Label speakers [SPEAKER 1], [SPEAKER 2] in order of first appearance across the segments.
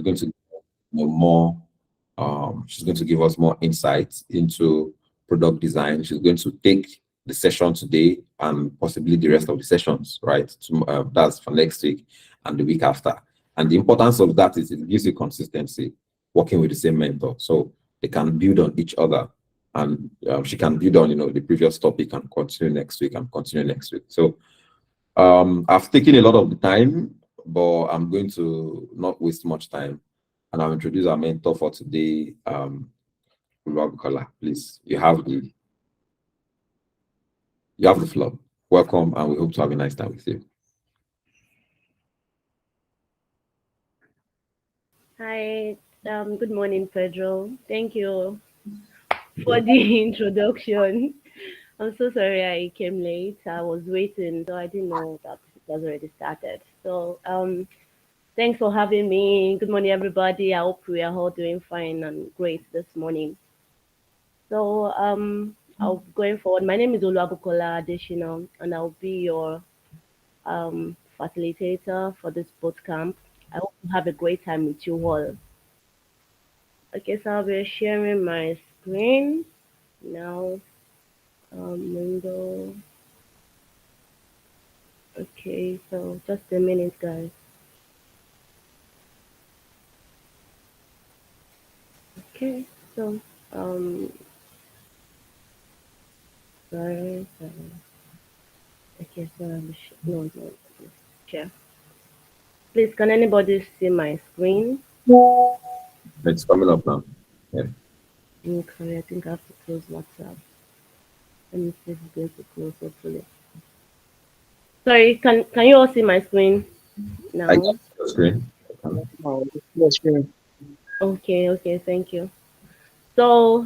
[SPEAKER 1] going to more. She's going to give us more insights into product design. She's going to take the session today and possibly the rest of the sessions, right? That's for next week and the week after. And the importance of that is it gives you consistency working with the same mentor, so they can build on each other, and she can build on the previous topic and continue next week and continue next week. So I've taken a lot of the time, but I'm going to not waste much time, and I'll introduce our mentor for today, Oluwabukola. Please, you have the floor. Welcome, and we hope to have a nice time with you.
[SPEAKER 2] Hi, good morning, Pedro. Thank you for the introduction. I'm so sorry I came late. I was waiting, so I didn't know that it has already started. So, thanks for having me. Good morning, everybody. I hope we are all doing fine and great this morning. So, I'll going forward. My name is Oluwabukola Adeshina, and I'll be your facilitator for this boot camp. I hope you have a great time with you all. Okay, so I'll be sharing my screen now. Window. Okay, so just a minute, guys. Okay, so um, sorry. Okay, so no, share. Please, can anybody see my screen?
[SPEAKER 1] It's coming up now. Yeah.
[SPEAKER 2] Okay, I think I have to close WhatsApp. Let me see if it's going to close. Hopefully. Sorry, can you all see my screen
[SPEAKER 1] I got
[SPEAKER 2] now?
[SPEAKER 1] your screen.
[SPEAKER 3] Oh, yes, sure.
[SPEAKER 2] Okay, thank you. So,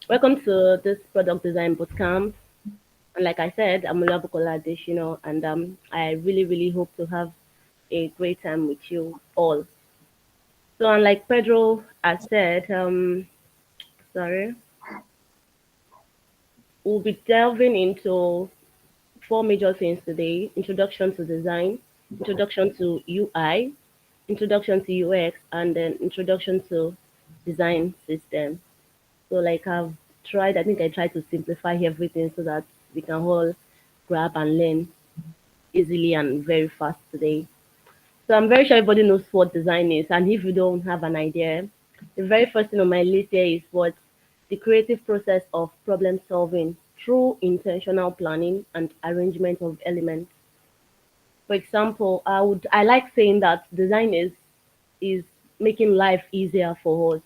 [SPEAKER 2] welcome to this product design bootcamp. And like I said, I'm Oluwabukola Adeshina, and I really hope to have a great time with you all. So, and like Pedro has said, sorry, we'll be delving into four major things today: introduction to design, introduction to UI, introduction to UX, and then introduction to design system. So, like I think I tried to simplify everything so that we can all grab and learn easily and very fast today. So I'm very sure everybody knows what design is, and if you don't have an idea, the very first thing on my list here is what the creative process of problem solving through intentional planning and arrangement of elements. For example, I like saying that design is making life easier for us,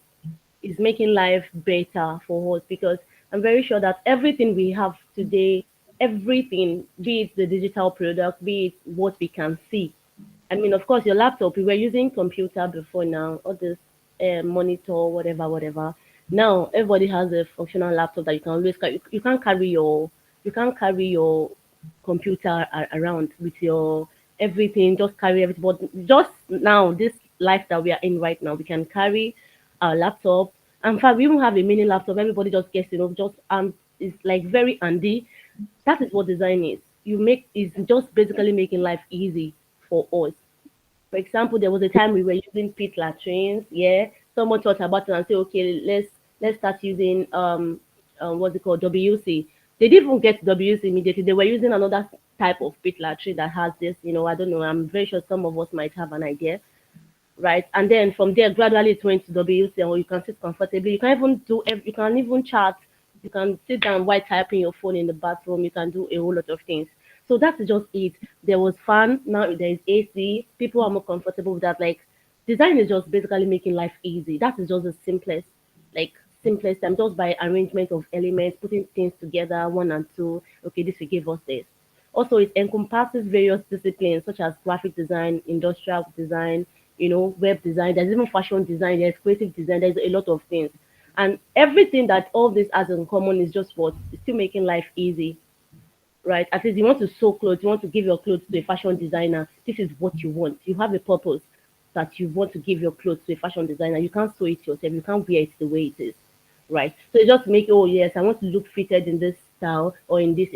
[SPEAKER 2] is making life better for us because I'm very sure that everything we have today, everything, be it the digital product, be it what we can see, I mean, of course, your laptop, we were using computer before now, all this monitor, whatever. Now, everybody has a functional laptop that you can always carry. You can't carry your computer around with your everything, just carry everything. But just now, this life that we are in right now, we can carry our laptop. In fact, we even have a mini laptop. Everybody just gets, just it's like very handy. That is what design is. Is just basically making life easy for us. For example, there was a time we were using pit latrines. Yeah, someone thought about it and said, okay, let's start using what's it called, WC. They didn't even get WC immediately. They were using another type of pit latrine that has this. I don't know. I'm very sure some of us might have an idea, right? And then from there, gradually it went to WC, or you can sit comfortably. You can even you can even chat. You can sit down while typing your phone in the bathroom. You can do a whole lot of things. So that's just it. There was fan. Now there is AC. People are more comfortable with that. Like design is just basically making life easy. That is just the like simplest time, just by arrangement of elements, putting things together, one and two. Okay, this will give us this. Also, it encompasses various disciplines such as graphic design, industrial design, web design. There's even fashion design. There's creative design. There's a lot of things, and everything that all this has in common is just what is still making life easy, right? At least you want to sew clothes, you want to give your clothes to a fashion designer. This is what you want. You have a purpose that you want to give your clothes to a fashion designer. You can't sew it yourself. You can't wear it the way it is, right? So just make, oh yes, I want to look fitted in this style or in this.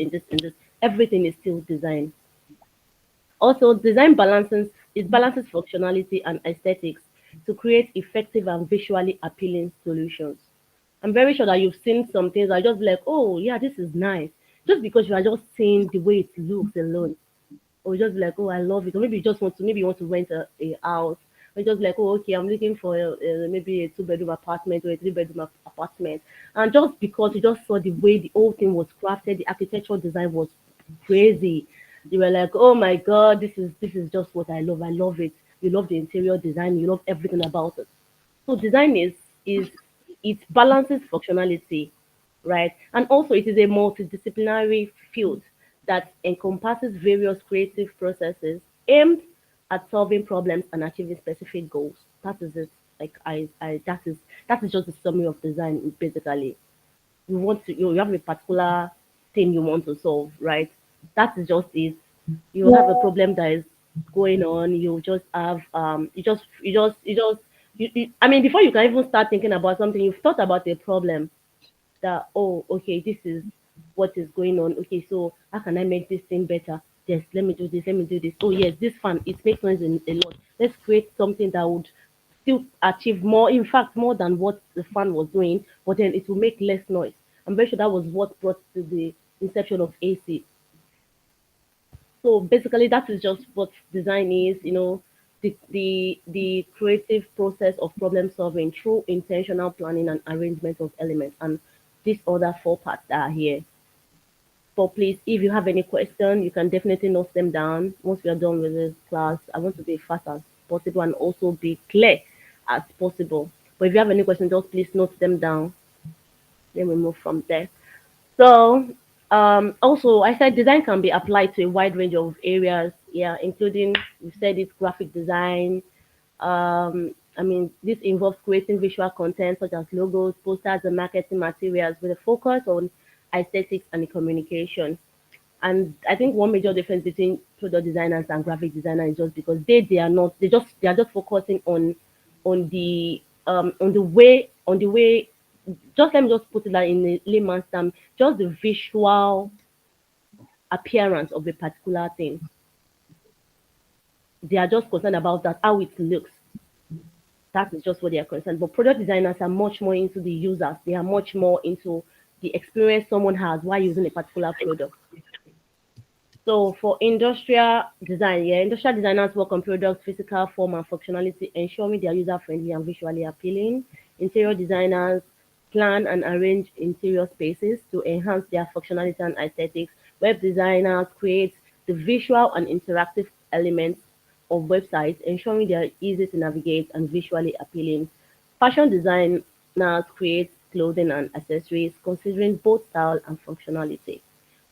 [SPEAKER 2] Everything is still design. Also, design balances functionality and aesthetics. to create effective and visually appealing solutions. I'm very sure that you've seen some things that just be like, oh yeah, this is nice. Just because you are just seeing the way it looks alone. Or just be like, oh, I love it. Or maybe you just want to, maybe you want to rent a house. Or just like, oh, okay, I'm looking for maybe a 2 bedroom apartment or a 3 bedroom apartment. And just because you just saw the way the whole thing was crafted, the architectural design was crazy. You were like, oh my god, this is just what I love. I love it. You love the interior design. You love everything about it. So design is it balances functionality, right? And also it is a multidisciplinary field that encompasses various creative processes aimed at solving problems and achieving specific goals. That is it. Like that is just the summary of design basically. You have a particular thing you want to solve, right? That is just it. You have a problem that is going on. You just have I mean, before you can even start thinking about something, you've thought about a problem that, oh, okay, this is what is going on. Okay, so how can I make this thing better? Yes, let me do this, let me do this. Oh yes, this fan, it makes noise a lot. Let's create something that would still achieve more, in fact, more than what the fan was doing, but then it will make less noise. I'm very sure that was what brought to the inception of AC. So basically, that is just what design is. The creative process of problem solving through intentional planning and arrangement of elements, and these other four parts that are here. But please, if you have any question, you can definitely note them down. Once we are done with this class, I want to be fast as possible and also be clear as possible. But if you have any questions, just please note them down. Then we move from there. So, also, I said design can be applied to a wide range of areas, yeah, including, we said it, graphic design. I mean, this involves creating visual content such as logos, posters, and marketing materials with a focus on aesthetics and communication. And I think one major difference between product designers and graphic designers is just because they are not they are just focusing on the way, just let me just put it like in a layman's term, just the visual appearance of a particular thing. They are just concerned about that, how it looks. That is just what they are concerned. But product designers are much more into the users. They are much more into the experience someone has while using a particular product. So for industrial design, yeah, industrial designers work on products, physical form and functionality, ensuring they are user friendly and visually appealing. Interior designers plan and arrange interior spaces to enhance their functionality and aesthetics. Web designers create the visual and interactive elements of websites, ensuring they are easy to navigate and visually appealing. Fashion designers create clothing and accessories, considering both style and functionality.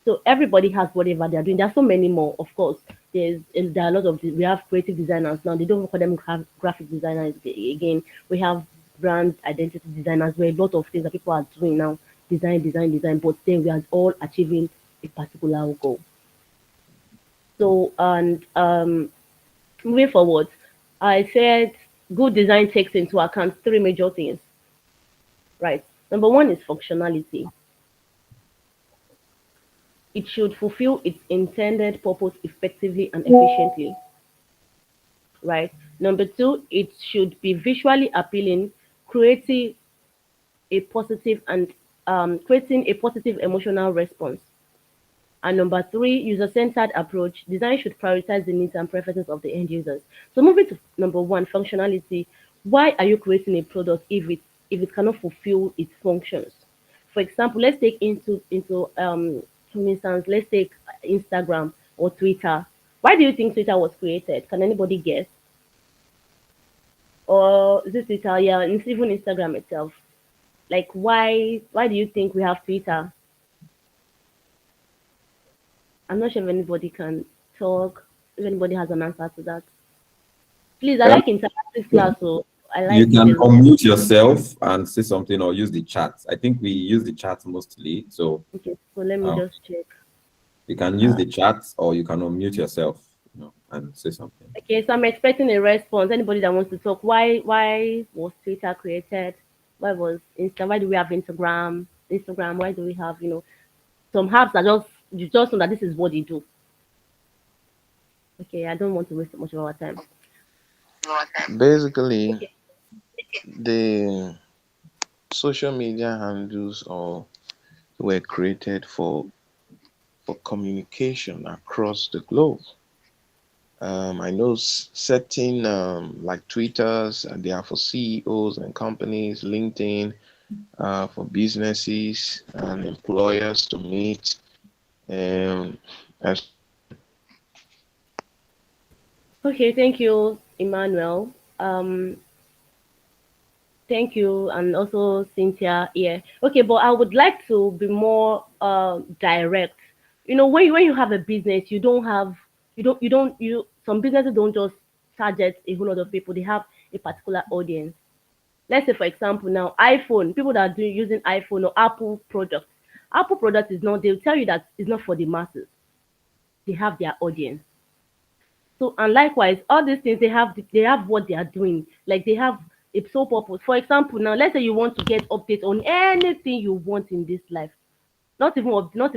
[SPEAKER 2] So everybody has whatever they're doing. There are so many more, of course. There are a lot of we have creative designers now. They don't call them graphic designers again. We have brand identity designers. Where a lot of things that people are doing now, design, design, design. But then we are all achieving a particular goal. So and moving forward, I said good design takes into account three major things. Right. Number one is functionality. It should fulfill its intended purpose effectively and efficiently, right? Number two, it should be visually appealing, creating a positive and creating a positive emotional response. And number three, user-centered approach. Design should prioritize the needs and preferences of the end users. So moving to number one, functionality. Why are you creating a product if it cannot fulfill its functions? For example, let's take for instance, let's take Instagram or Twitter. Why do you think Twitter was created? Can anybody guess? Or is it Twitter? Yeah, it's even Instagram itself. Like why do you think we have Twitter? I'm not sure if anybody can talk, if anybody has an answer to that. Please, I
[SPEAKER 1] Um,
[SPEAKER 2] like interactive class, so I
[SPEAKER 1] you
[SPEAKER 2] like
[SPEAKER 1] can
[SPEAKER 2] this.
[SPEAKER 1] unmute yourself and say something or use the chat. I think we use the chat mostly. So
[SPEAKER 2] Okay, so let me
[SPEAKER 1] um,
[SPEAKER 2] just check.
[SPEAKER 1] you can use
[SPEAKER 2] Uh,
[SPEAKER 1] the chat or you can unmute yourself, and say something.
[SPEAKER 2] okay, so I'm expecting a response. Anybody that wants to talk, why was Twitter created? Why was Insta? Why do we have Instagram? Instagram? Why do we have some apps that just you just know that this is what they do? Okay, I don't want to waste much of our time.
[SPEAKER 3] Basically,
[SPEAKER 2] Okay.
[SPEAKER 4] The social media handles or were created for communication across the globe. I know certain like Twitter's, they are for CEOs and companies, LinkedIn for businesses and employers to meet. Um, as
[SPEAKER 2] Okay, thank you, Emmanuel. Um, Thank you, and also Cynthia. Yeah. Okay, but I would like to be more direct. When you have a business, you some businesses don't just target a whole lot of people. They have a particular audience. Let's say, for example, now iPhone, people that are doing using iPhone or Apple products. Apple product is not. They'll tell you that it's not for the masses. They have their audience. So and likewise, all these things they have what they are doing. Like they have a sole purpose. For example, now let's say you want to get updates on anything you want in this life. Not even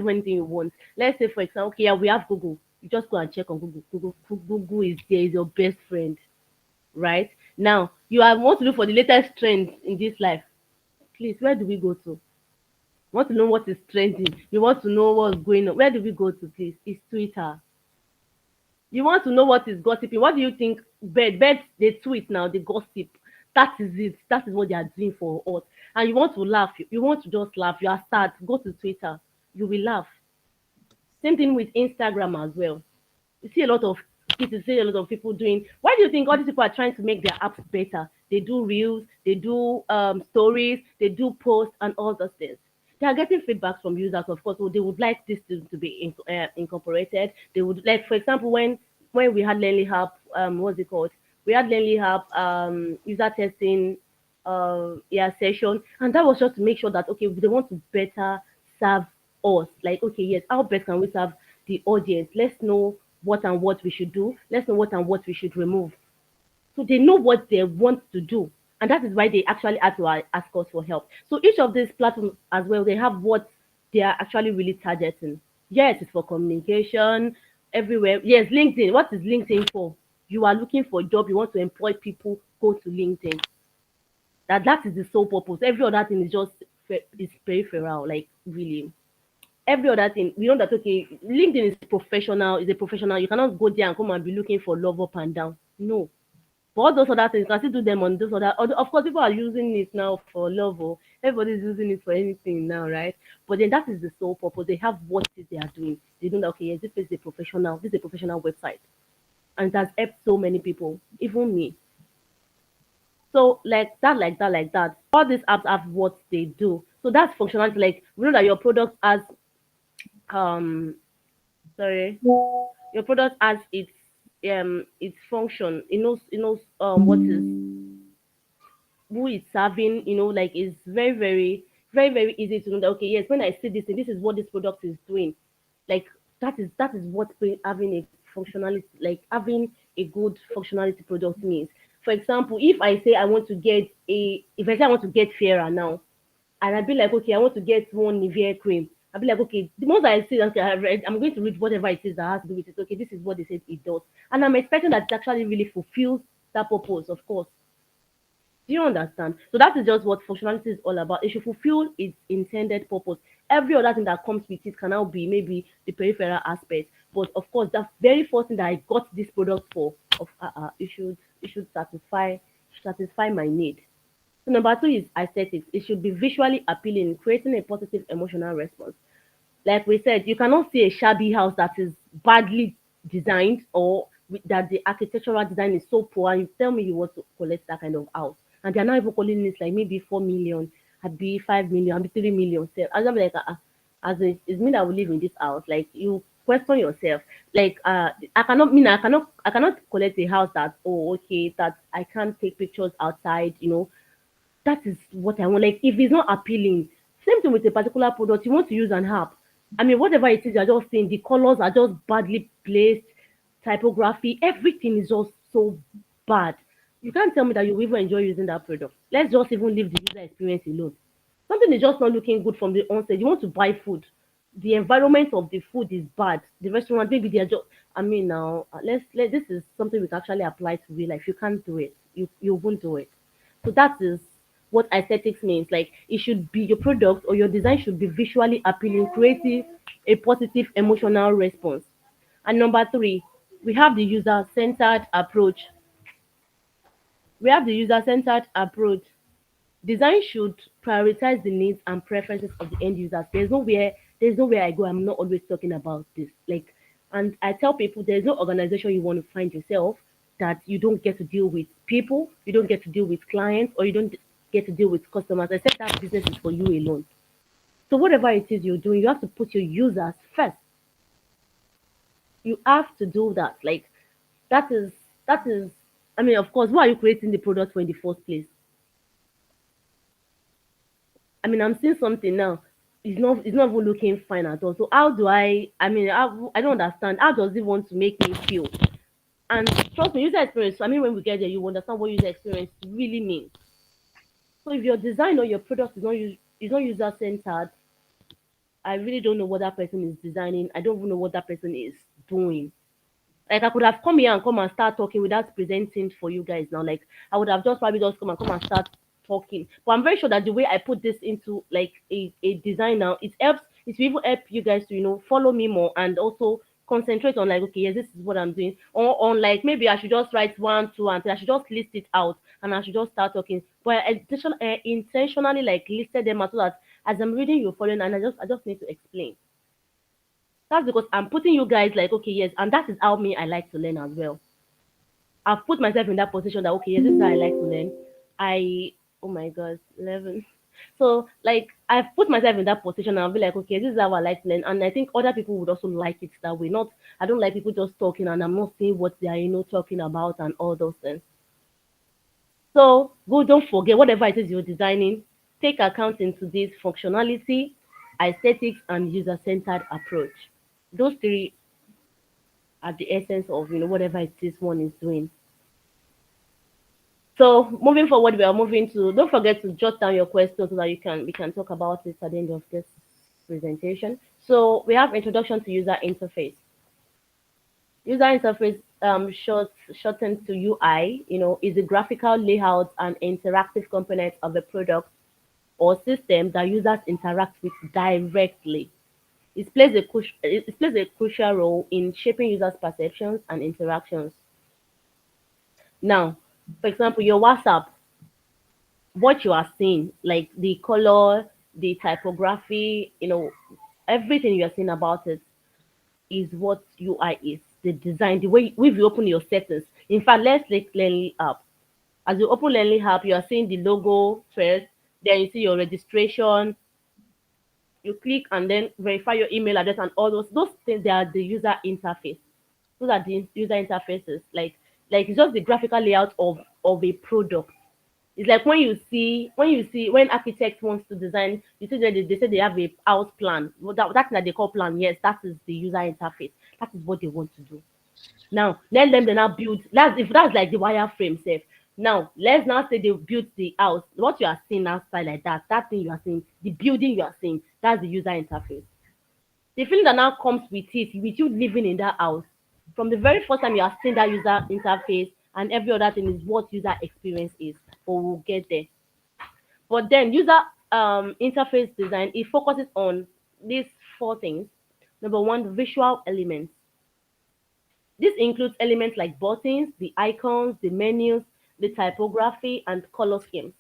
[SPEAKER 2] anything you want. Let's say for example, okay, yeah, we have Google. You just go and check on Google. Google is there, is your best friend, right? Now want to look for the latest trends in this life. Please, where do we go to? You want to know what is trending? You want to know what's going on? Where do we go to, please? It's Twitter. You want to know what is gossiping? What do you think? Birds they tweet now, they gossip. That is it. That is what they are doing for us. And you want to laugh. You want to just laugh. You are sad. Go to Twitter. You will laugh. Same thing with Instagram as well. You see a lot of kids, you see a lot of people doing. Why do you think all these people are trying to make their apps better? They do reels, they do stories, they do posts, and all those things. They are getting feedback from users, of course. So they would like this to be incorporated. They would like, for example, when we had LearnlyApp, what's it called? We had LearnlyApp user testing yeah session, and that was just to make sure that okay, they want to better serve us. Like okay, yes, how best can we serve the audience? Let's know what and what we should do. Let's know what and what we should remove. So they know what they want to do, and that is why they actually had to ask us for help. So each of these platforms as well, they have what they are actually really targeting. Yes, it's for communication everywhere. Yes, LinkedIn. What is LinkedIn for? You are looking for a job, you want to employ people, go to LinkedIn. That is the sole purpose. Every other thing is just is peripheral, like really. Every other thing, we know that okay, LinkedIn is a professional. You cannot go there and come and be looking for love up and down. No. But all those other things, you can still do them on those other. Of course, people are using it now for love. Or everybody's using it for anything now, right? But then that is the sole purpose. They have what it is they are doing. They know that okay, yes, this is a professional. This is a professional website, and it has helped so many people, even me. So like that. All these apps have what they do. So that's functionality. Like we know that your product has um sorry, your product has its function. It knows what is who is serving, like it's very easy to know that okay, yes, when I see this thing, this is what this product is doing. Like that is what having a functionality, like having a good functionality product means. For example, if I say I want to get fairer now, and I'd be like, okay, I want to get one Nivea cream. I'd be like, okay, the most I see, okay, I'm going to read whatever it is that has to do with it. Okay, this is what they said it does. And I'm expecting that it actually really fulfills that purpose, of course. Do you understand? So that is just what functionality is all about. It should fulfill its intended purpose. Every other thing that comes with it can now be maybe the peripheral aspect. But of course, the very first thing that I got this product for, it should satisfy my need. So number two is aesthetics. It should be visually appealing, creating a positive emotional response. Like we said, you cannot see a shabby house that is badly designed or that the architectural design is so poor, and you tell me you want to collect that kind of house. And they're not even calling it like maybe 4 million, I'd be 5 million, I'd be 3 million. So I was like, as it's me that will live in this house. Like you question yourself. Like I cannot collect a house that oh okay that I can't take pictures outside, that is what I want. Like if it's not appealing, same thing with a particular product, you want to use an app. I mean, whatever it is, you're just saying the colors are just badly placed, typography, everything is just so bad. You can't tell me that you even enjoy using that product. Let's just even leave the user experience alone. Something is just not looking good from the onset. You want to buy food. The environment of the food is bad. The restaurant, maybe they're just I mean now, let's let this is something we can actually apply to real life. You can't do it. You won't do it. So that is what aesthetics means. Like it should be your product or your design should be visually appealing, creative, a positive emotional response. And number three, we have the user-centered approach. We have the user-centered approach. Design should prioritize the needs and preferences of the end users. There's nowhere I go. I'm not always talking about this. Like, and I tell people there's no organization you want to find yourself that you don't get to deal with people, you don't get to deal with clients, or you don't get to deal with customers. Except that business is for you alone. So whatever it is you're doing, you have to put your users first. You have to do that. Like that is that is. I mean, of course, why are you creating the product for in the first place? I mean, I'm seeing something now. It's not even looking fine at all. So how do I mean, I don't understand. How does it want to make me feel? And trust me, user experience. I mean, when we get there, you understand what user experience really means. So if your design or your product is not user centered, I really don't know what that person is designing. I don't even know what that person is doing. Like I could have come here and come and start talking without presenting for you guys now. Like I would have just probably just come and start talking. But I'm very sure that the way I put this into like a design now, it will even help you guys to, follow me more and also concentrate on like, okay, yes, this is what I'm doing. Or on like maybe I should just write one, two, and three. I should just list it out and I should just start talking. But intentionally like listed them out so that as I'm reading, you're following and I just need to explain. That's because I'm putting you guys like, okay, yes, and that is how me I like to learn as well. I've put myself in that position that okay, yes, this is how I like to learn. I oh my god, 11. So like I've put myself in that position and I'll be like, okay, this is how I like to learn. And I think other people would also like it that way. Not I don't like people just talking and I'm not seeing what they are, talking about and all those things. So go don't forget whatever it is you're designing, take account into this functionality, aesthetics, and user-centered approach. Those three at the essence of whatever it is one is doing. So moving forward, we are moving to. Don't forget to jot down your questions so that we can talk about it at the end of this presentation. So we have introduction to user interface. User interface, shortened to UI, is the graphical layout and interactive component of a product or system that users interact with directly. It plays a crucial role in shaping users' perceptions and interactions. Now, for example, your WhatsApp, what you are seeing, like the color, the typography, everything you are seeing about it is what UI is. The design, the way if you open your settings. In fact, let's take Learnly app. As you open Learnly app, you are seeing the logo first, then you see your registration, you click and then verify your email address and all those things. They are the user interface. Those are the user interfaces. Like it's just the graphical layout of a product. It's like when architect wants to design, you see that they say they have a house plan. Well, that's that they call plan. Yes, that is the user interface. That is what they want to do. Now let them then now build. That's like the wireframe safe. Now let's now say they built the house. What you are seeing outside like that thing you are seeing, the building you are seeing, that's the user interface. The feeling that now comes with it, with you living in that house, from the very first time you are seeing that user interface and every other thing is what user experience is. But we'll get there. But then user interface design, it focuses on these four things. Number one, visual elements. This includes elements like buttons, the icons, the menus, the typography, and color schemes.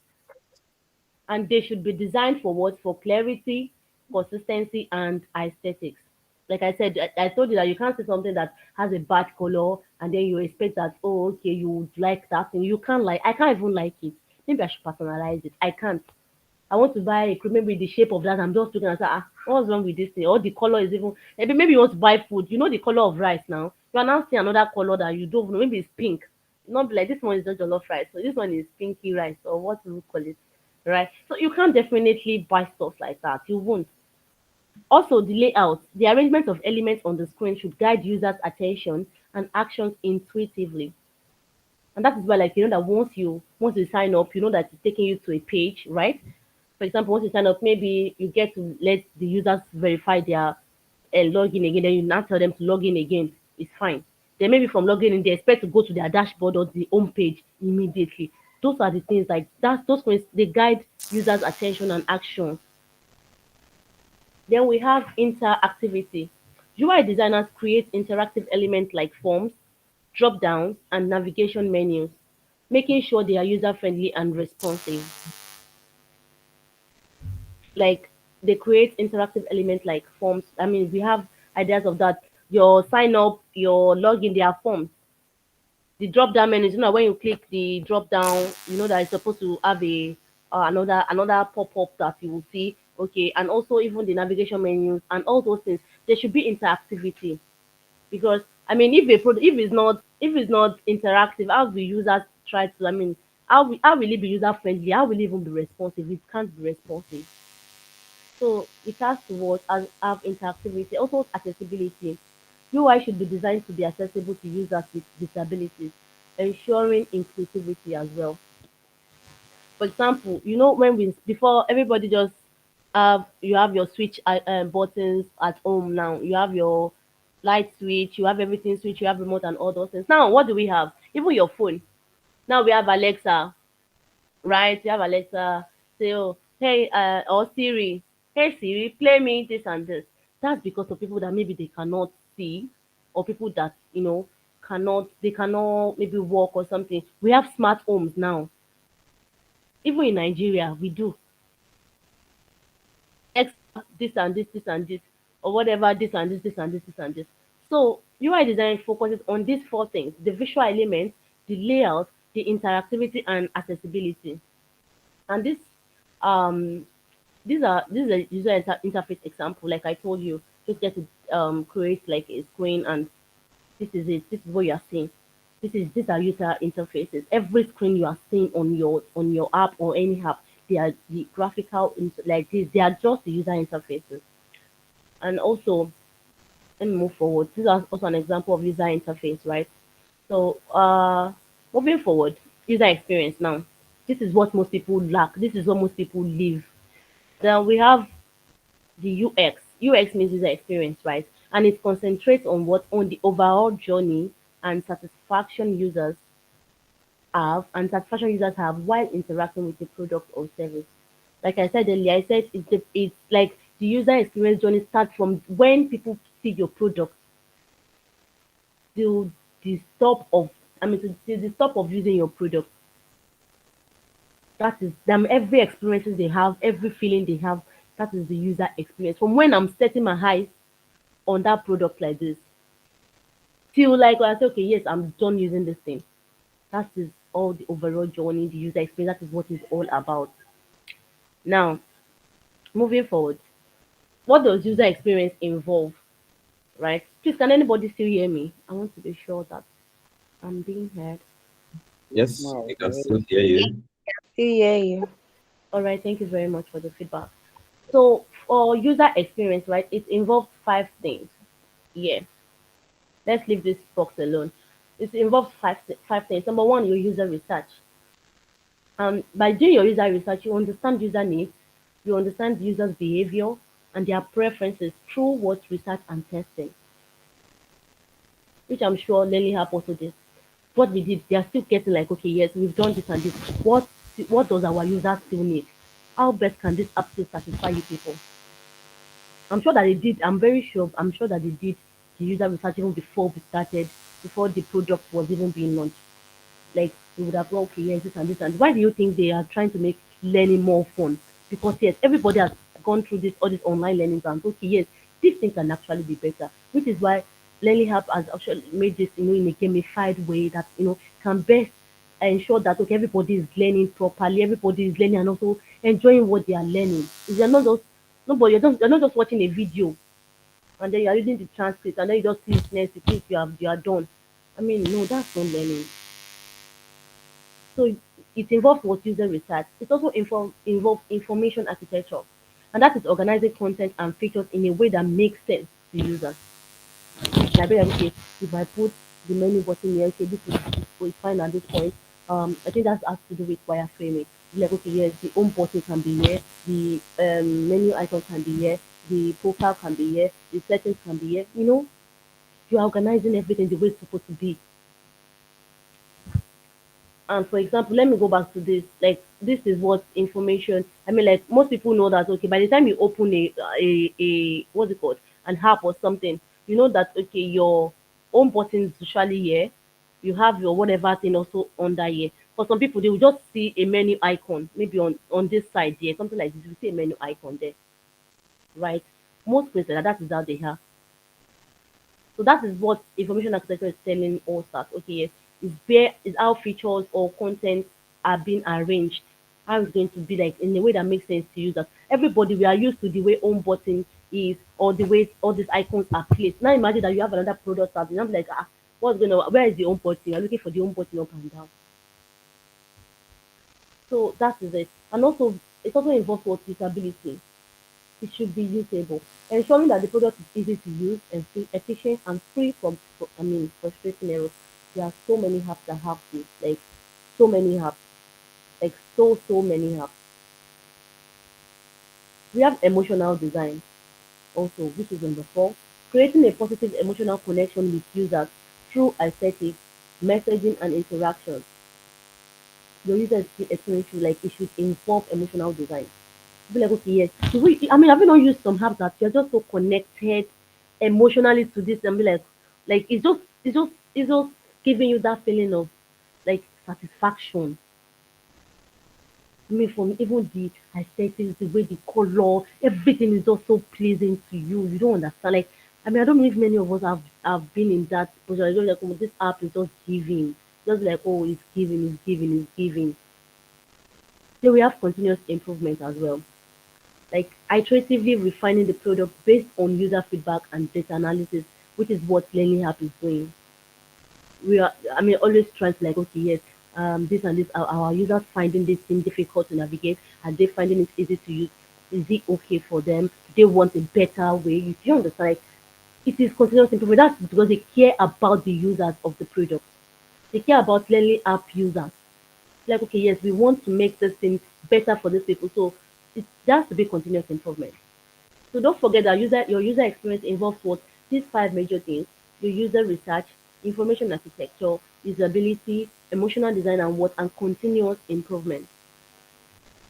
[SPEAKER 2] And they should be designed for what? For clarity, consistency, and aesthetics. Like I said, I told you that you can't see something that has a bad color and then you expect that, oh, okay, you would like that thing. You can't like, I can't even like it. Maybe I should personalize it. I can't. I want to buy a cream, maybe the shape of that. I'm just looking and say, what's wrong with this thing? Or the color is even, maybe you want to buy food. You know the color of rice now. You are now seeing another color that you don't know. Maybe it's pink. Not like this one is not jollof rice. So this one is pinky rice or what do we call it? Right? So you can't definitely buy stuff like that. You won't. Also, the layout, the arrangement of elements on the screen should guide users' attention and actions intuitively. And that is why, like, that once you sign up, you know that it's taking you to a page, right? For example, once you sign up, maybe you get to let the users verify their login again. Then you now tell them to log in again. It's fine. Then maybe from logging in, they expect to go to their dashboard or the home page immediately. those are the things like that's those screens they guide users' attention and action. Then we have interactivity. UI designers create interactive elements like forms, drop downs, and navigation menus, making sure they are user friendly and responsive. Like they create interactive elements like forms. I mean, we have ideas of that. Your sign up, your login, their forms. The drop down menus, when you click the drop down, that it's supposed to have a another pop up that you will see. Okay, and also even the navigation menus and all those things. There should be interactivity because I mean, if it's not interactive, how will users try to? I mean, how will it be user friendly? How will it even be responsive? It can't be responsive. So it has to work and have interactivity, also accessibility. UI should be designed to be accessible to users with disabilities, ensuring inclusivity as well. For example, when we before everybody just have you have your switch buttons at home now. You have your light switch, you have everything switch, you have remote and all those things. Now what do we have? Even your phone. Now we have Alexa, right? You have Alexa say, oh, hey, or Siri, hey Siri, play me this and this. That's because of people that maybe they cannot see, or people that cannot maybe walk or something. We have smart homes now. Even in Nigeria, we do X this and this and this, or whatever this and this and this and this. So UI design focuses on these four things: the visual elements, the layout, the interactivity, and accessibility. And um this is a user interface example. Like I told you, just get to create like a screen, and this is it. This is what you are seeing. These are user interfaces. Every screen you are seeing on your app or any app, they are the graphical like this. They are just the user interfaces. And also, let me move forward. This is also an example of user interface, right? So, moving forward, user experience now. This is what most people lack. This is what most people live. Then we have the UX. UX means user experience, right? And it concentrates on the overall journey and satisfaction users have while interacting with the product or service. Like I said earlier, I said it's like the user experience journey starts from when people see your product till the stop of till the stop of using your product. That is them every experiences they have, every feeling they have. That is the user experience. From when I'm setting my eyes on that product like this till like when I say, okay, yes, I'm done using this thing. That is all the overall journey, the user experience. That is what it's all about. Now, moving forward, what does user experience involve? Right? Please, can anybody still hear me? I want to be sure that I'm being heard.
[SPEAKER 1] Yes,
[SPEAKER 3] Wow,
[SPEAKER 1] we can still hear you.
[SPEAKER 5] Hear you.
[SPEAKER 2] All right, thank you very much for the feedback. So, for user experience, right, it involves five things. Yeah, let's leave this box alone. It involves five things. Number one, your user research. By doing your user research, you understand user needs, you understand the user's behavior and their preferences through what research and testing, which I'm sure LearnlyApp also did. What we did, they are still getting like, okay, yes, we've done this and this. What does our users still need? How best can this app still satisfy you people? I'm sure that they did. I'm sure that they did the user research even before we started, before the product was even being launched. Like we would have gone, okay, yes, this and this and why do you think they are trying to make learning more fun? Because yes, everybody has gone through this all these online learning and okay, yes, this thing can actually be better, which is why Learning Hub has actually made this, in a gamified way that can best ensure that okay, everybody is learning properly, everybody is learning and also enjoying what they are learning. You're not just nobody, you're not just watching a video and then you're reading the transcript and then you just click next, you think you are done. I mean, no, that's not learning. So it involves what user research. It also involves information architecture, and that is organizing content and features in a way that makes sense to users. Like okay, if I put the menu button here, okay, this is fine at this point. I think that has to do with wireframing. Like okay, yes, the home button can be here, the menu icon can be here, the profile can be here, the settings can be here. You're organizing everything the way it's supposed to be. And for example, let me go back to this. Like this is what information. I mean, like most people know that okay, by the time you open a what's it called, an app or something, you know that okay, your home button is usually here. You have your whatever thing also under here. For some people, they will just see a menu icon, maybe on this side there, something like this. You see a menu icon there, right? Most places that is how they have. So that is what information architecture is telling us that okay, yes, is how features or content are being arranged. How it's going to be like in a way that makes sense to users. Everybody we are used to the way home button is or the way all these icons are placed. Now imagine that you have another product tab, and I'm like, what's going on? Where is the home button? You're looking for the home button up and down. So that is it. And also it also involves what usability. It should be usable, ensuring that the product is easy to use and efficient and free from, frustrating errors. There are so many apps that have this, like so many apps, like so many apps. We have emotional design also, which is number four, creating a positive emotional connection with users through aesthetics, messaging, and interaction. Your user experience should like it should involve emotional design. Be like, okay, yes. I mean, have you not used some apps that you're just so connected emotionally to this and be like it's just giving you that feeling of like satisfaction. I mean, for me, even the aesthetics, the way the color, everything is just so pleasing to you. You don't understand. Like, I mean, I don't know if many of us have been in that position. I don't like, oh, this app is just giving, just like, oh, it's giving, it's giving, it's giving. Then we have continuous improvement as well, like iteratively refining the product based on user feedback and data analysis, which is what LearnlyApp is doing. We are, I mean, always trying to like, okay, yes, this and this, our users finding this thing difficult to navigate? Are they finding it easy to use? Is it okay for them? They want a better way. You understand? Like, it is continuous improvement. That's because they care about the users of the product. They care about LearnlyApp users. Like, okay, yes, we want to make this thing better for these people. So it has to be continuous improvement. So don't forget that your user experience involves what these five major things: your user research, information architecture, usability, emotional design, and what and continuous improvement.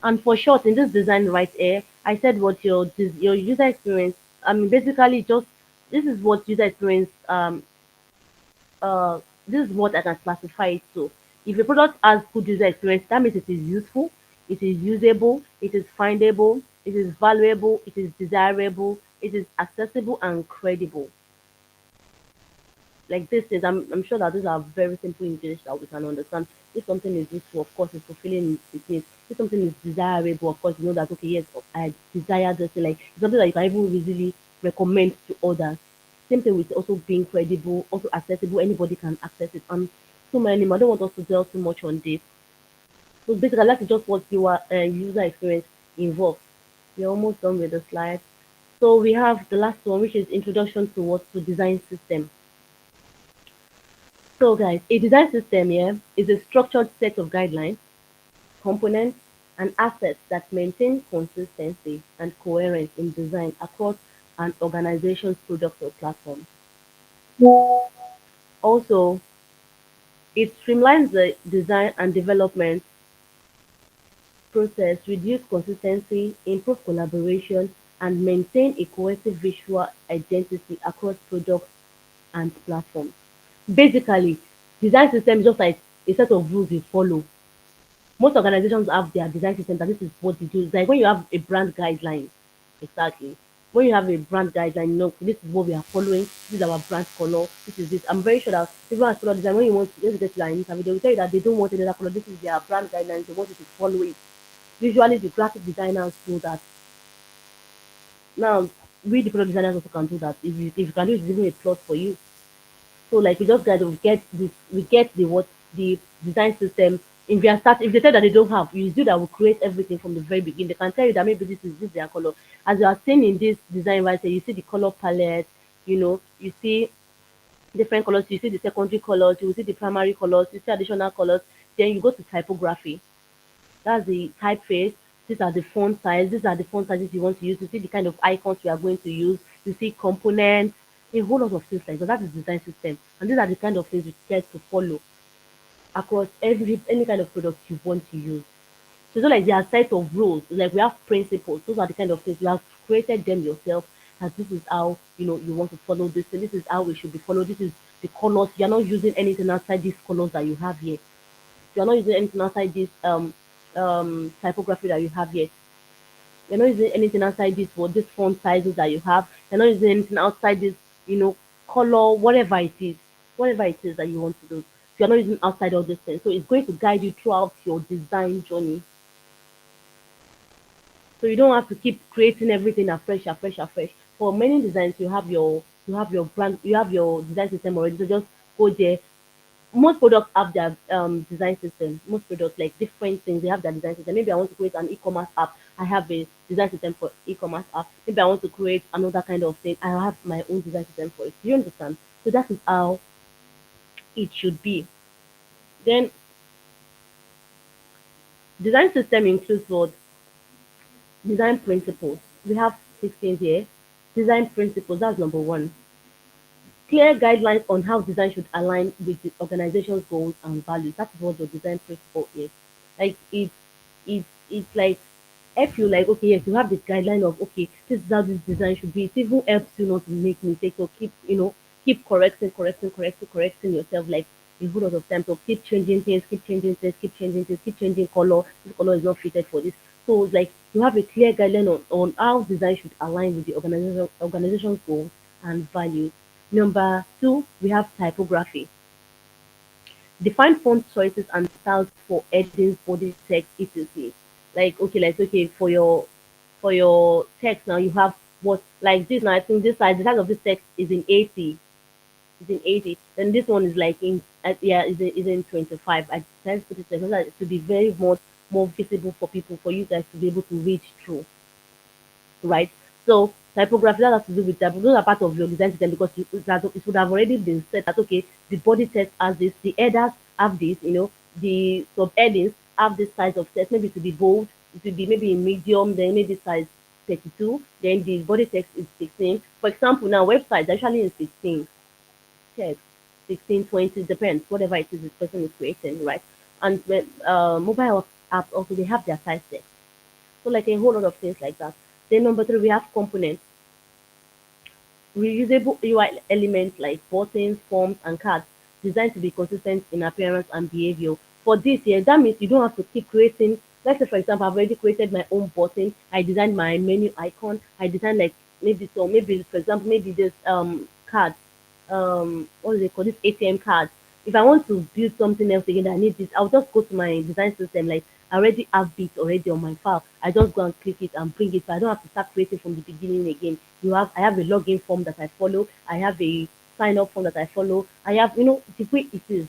[SPEAKER 2] And for short, in this design right here, I said what your user experience. I mean, basically, just this is what user experience uh, this is what I can classify it to. If a product has good user experience, that means it is useful, it is usable, it is findable, it is valuable, it is desirable, it is accessible and credible. Like this is, I'm sure that these are very simple English that we can understand. If something is useful, of course, it's fulfilling its needs. If something is desirable, of course, you know that okay, yes, I desire this. Like it's something that you can even easily recommend to others. Same thing with also being credible, also accessible. Anybody can access it. And so many. I don't want us to dwell too much on this. So basically, that's just what your user experience involves. We're almost done with the slide. So we have the last one, which is introduction to what to design system. So, guys, a design system here is a structured set of guidelines, components, and assets that maintain consistency and coherence in design across an organization's product or platform. Also, it streamlines the design and development process, reduce consistency, improve collaboration, and maintain a cohesive visual identity across products and platforms. Basically, design system is just like a set of rules you follow. Most organizations have their design system that this is what they do. It's like when you have a brand guideline, exactly. When you have a brand guideline, you know this is what we are following. This is our brand color. This is this. I'm very sure that people as color design, when you want to just get to an interview, they will tell you that they don't want another color. This is their brand guidelines. They want you to follow it. Usually, the graphic designers do that. Now, we the product designers also can do that. If you can do it, it's even a plus for you. So like we just got to get this, we get the what the design system. If they tell that they don't have, you do that will create everything from the very beginning. They can tell you that maybe this is their color. As you are seeing in this design right here, you see the color palette, you see different colors, you see the secondary colors, you see the primary colors, you see additional colors, then you go to typography. That's the typeface. These are the font size. These are the font sizes you want to use. You see the kind of icons we are going to use. You see components, a whole lot of things like that. That is design system. And these are the kind of things we get to follow. across every any kind of product you want to use. So it's not like there are set of rules. Like we have principles. Those are the kind of things you have created them yourself. As this is how you want to follow this, and this is how we should be followed. This is the colors. You're not using anything outside these colors that you have here. You're not using anything outside this typography that you have here. You're not using anything outside this what this font sizes that you have. You're not using anything outside this, color, whatever it is that you want to do. You're not using outside all these things. So it's going to guide you throughout your design journey. So you don't have to keep creating everything afresh, afresh, afresh. For many designs, you have your brand, you have your design system already. So just go there. Most products have their design system. Most products like different things, they have their design system. Maybe I want to create an e-commerce app. I have a design system for e-commerce app. Maybe I want to create another kind of thing. I have my own design system for it. Do you understand? So that is how it should be. Then design system includes what? Design principles. We have 16 here. Design principles, that's number one. Clear guidelines on how design should align with the organization's goals and values. That is what the design principle is. Like it's like if you like, okay, yes, you have this guideline of okay, this is how this design should be. It even helps you not to make mistakes or keep correcting yourself like a whole lot of time. So keep changing things, keep changing things, keep changing things, keep changing color. This color is not fitted for this. So it's like you have a clear guideline on how design should align with the organization's goals and values. Number two, we have typography. Define font choices and styles for headings, body text, etc. Like okay, for your text now you have what like this now. I think this size, the size of this text is in 80. Is in 80. Then this one is like in is in 25. I decided to put it like that to be very more visible for people, for you guys to be able to read through, right? So typography that has to do with typography. Those are part of your design system because it would have already been said that okay, the body text has this, the headers have this, the subheadings have this size of text. Maybe to be bold, it will be maybe in medium, then maybe size 32, then the body text is 16. For example, now websites actually in 16 text, 16, 20, depends, whatever it is this person is creating, right? And when mobile apps also they have their size text. So like a whole lot of things like that. Then number three, we have components. Reusable UI elements like buttons, forms, and cards designed to be consistent in appearance and behavior. For this, yeah, that means you don't have to keep creating. Let's say, for example, I've already created my own button. I designed my menu icon. I designed like maybe for example, maybe this card, what is it called? This ATM card. If I want to build something else again, I need this. I'll just go to my design system. Like I already have it already on my file. I just go and click it and bring it. So I don't have to start creating from the beginning again. I have a login form that I follow. I have a sign up form that I follow. I have the way it is.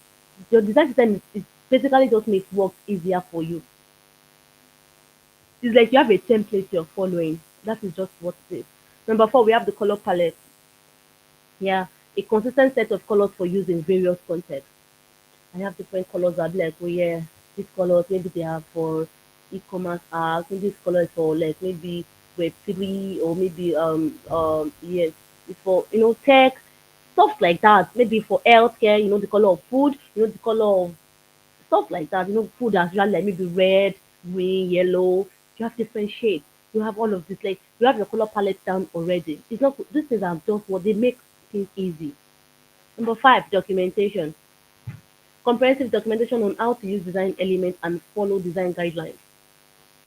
[SPEAKER 2] Your design system is basically just makes work easier for you. It's like you have a template you're following. That is just what it is. Number four, we have the color palette. Yeah, a consistent set of colors for use in various contexts. I have different colors. I'll be like, oh yeah, these colors maybe they are for e-commerce ads. Maybe this color is for like maybe Web3 or maybe yes, it's for tech stuff like that. Maybe for healthcare, the color of food, the color of stuff like that. Food as well like maybe red, green, yellow. You have different shades. You have all of this. Like you have your color palette down already. It's not these things are just what they make things easy. Number five, documentation. Comprehensive documentation on how to use design elements and follow design guidelines.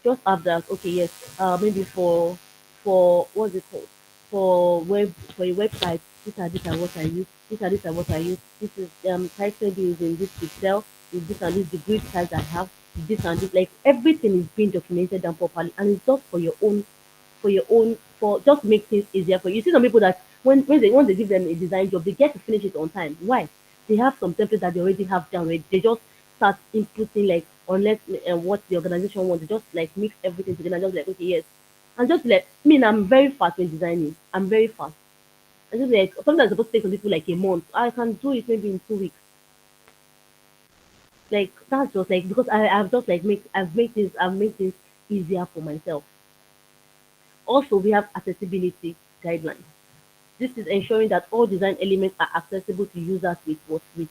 [SPEAKER 2] Just have that. Okay, yes. Maybe for what's it called? For a website, these are what I use. These are what I use. This is title is in this pixel. With this and this the grid size I have. This and this, like everything is being documented and properly, and it's just for just make things easier for you. You see some people that when they give them a design job, they get to finish it on time. Why? They have some templates that they already have down. Right? They just start inputting like unless what the organization wants. They just like mix everything together and just like okay yes, and just like I'm very fast when designing. I'm very fast. And just like something that's supposed to take some people like a month, I can do it maybe in 2 weeks. Like that's just like because I've just like I've made things easier for myself. Also, we have accessibility guidelines. This is ensuring that all design elements are accessible to users with what with.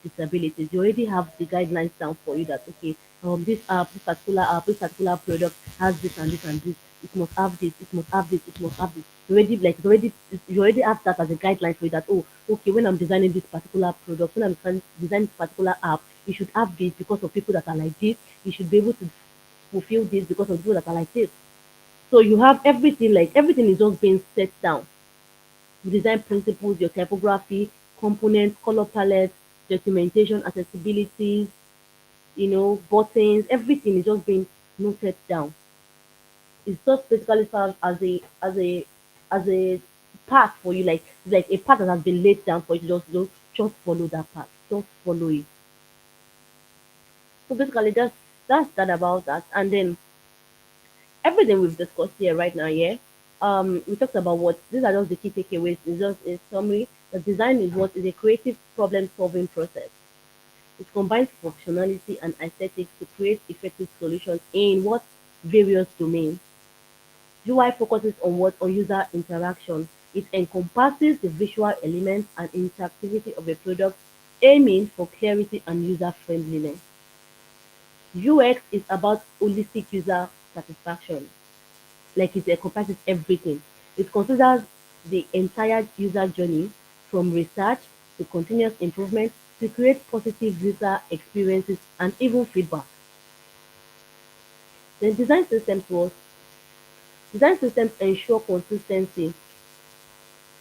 [SPEAKER 2] disabilities. You already have the guidelines down for you that okay, this particular product has this and this and this. It must have this. It must have this. It must have this. You already have that as a guideline for you that oh, okay, when I'm designing this particular product, when I'm designing this particular app, you should have this because of people that are like this. You should be able to fulfill this because of people that are like this. So you have everything, like everything is just being set down. Design principles, your typography, components, color palette, documentation, accessibility, buttons, everything is just being noted down. It's just basically serves as a path for you, like a path that has been laid down for you to just follow that path. Just follow it. So basically that's that about that. And then everything we've discussed here right now, yeah. We talked about what these are just the key takeaways. It's just in summary, the design is what is a creative problem solving process. It combines functionality and aesthetics to create effective solutions in what various domains. UI focuses on what on user interaction. It encompasses the visual elements and interactivity of a product, aiming for clarity and user friendliness. UX is about holistic user satisfaction, like it encompasses everything. It considers the entire user journey from research to continuous improvement to create positive user experiences and even feedback. Then design systems ensure consistency.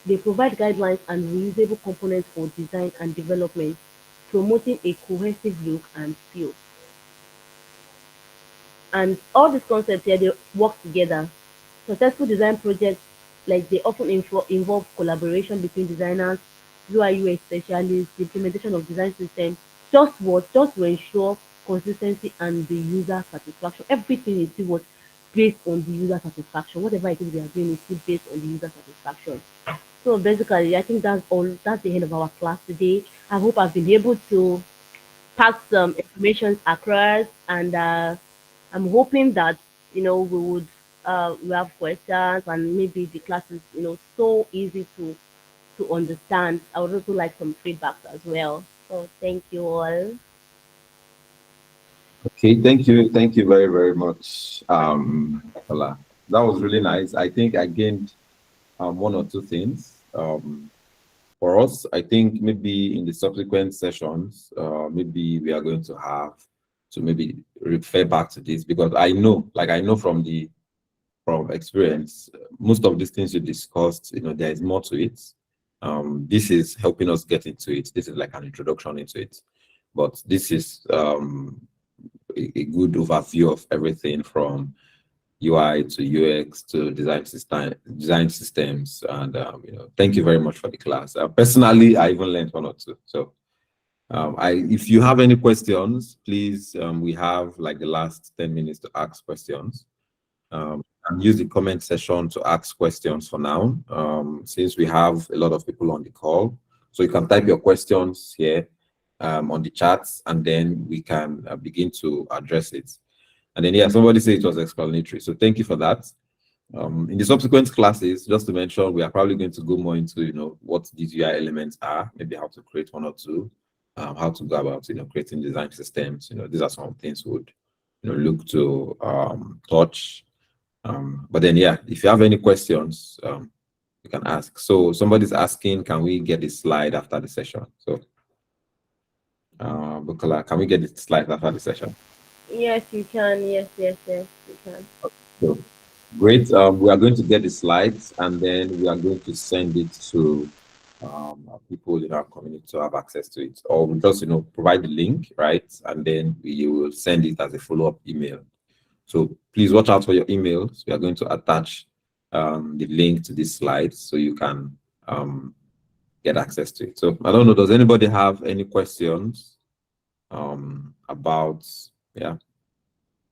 [SPEAKER 2] They provide guidelines and reusable components for design and development, promoting a cohesive look and feel. And all these concepts here, they work together. Successful design projects, like they often involve collaboration between designers, UI UX specialists, the implementation of design systems, just to ensure consistency and the user satisfaction. Everything is still what based on the user satisfaction. Whatever it is we are doing is still based on the user satisfaction. So basically, I think that's all. That's the end of our class today. I hope I've been able to pass some information across, and I'm hoping that we have questions, and maybe the class is so easy to understand. I would also like some feedbacks as well. So thank you all.
[SPEAKER 1] Okay, thank you very, very much, Ola. That was really nice. I think I gained one or two things. For us, I think maybe in the subsequent sessions, maybe we are going to have to maybe refer back to this because I know from experience, most of these things you discussed, there is more to it. This is helping us get into it. This is like an introduction into it, but this is a good overview of everything from UI to UX to design systems, and thank you very much for the class. Personally, I even learned one or two. So, if you have any questions, please, we have like the last 10 minutes to ask questions. And use the comment section to ask questions for now, since we have a lot of people on the call. So you can type your questions here on the chats, and then we can begin to address it. And then, yeah, somebody said it was explanatory. So thank you for that. In the subsequent classes, just to mention, we are probably going to go more into, what these UI elements are, maybe how to create one or two, how to go about, creating design systems. These are some things we would, look to touch. But then, yeah, if you have any questions, you can ask. So somebody's asking, can we get the slide after the session? So, Bukola, can we get the slide after the session?
[SPEAKER 2] Yes, you can. Yes, yes, yes, you can.
[SPEAKER 1] So, great. We are going to get the slides, and then we are going to send it to people in our community to have access to it, or we'll just provide the link, right? And then we will send it as a follow-up email. So please watch out for your emails. We are going to attach the link to this slide so you can get access to it. So I don't know, does anybody have any questions about, yeah.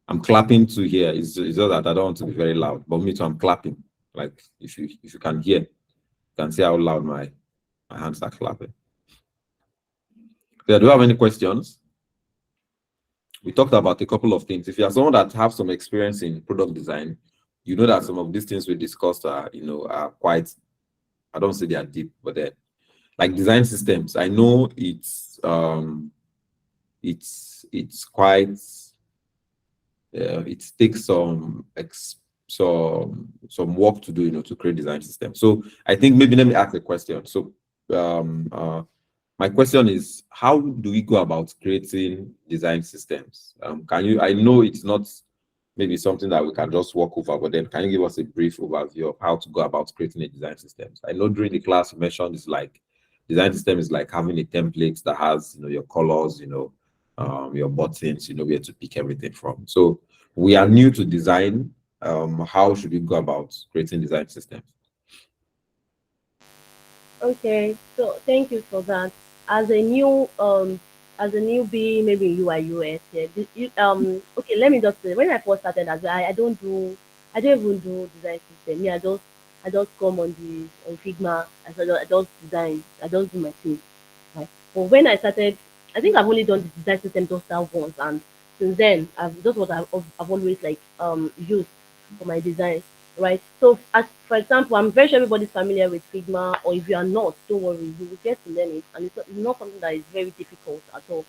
[SPEAKER 1] I'm clapping to hear. It's just that I don't want to be very loud, but me too, I'm clapping. Like if you can hear, you can see how loud my hands are clapping. Yeah, do you have any questions? We talked about a couple of things. If you are someone that have some experience in product design, you know that some of these things we discussed are, are quite, I don't say they are deep, but like design systems. I know it's quite it takes some work to do, to create design systems. So I think maybe let me ask a question. So my question is, how do we go about creating design systems? Can you, I know it's not maybe something that we can just walk over, but then can you give us a brief overview of how to go about creating a design system? I know during the class you mentioned it's like design system is like having a template that has your colors, your buttons, where to pick everything from. So we are new to design. How should we go about creating design systems?
[SPEAKER 2] Okay, so thank you for that. As a new as a newbie, maybe in UI UX, yeah. Okay, let me just say, when I first started as well, I don't even do design system. Yeah, I just come on the on Figma. I just design. I just do my thing. Right. But when I started, I think I've only done the design system just that once, and since then, that's what I've always like used for my designs, right? So, as for example, I'm very sure everybody's familiar with Figma, or if you are not, don't worry, you will get to learn it, and it's not something that is very difficult at all.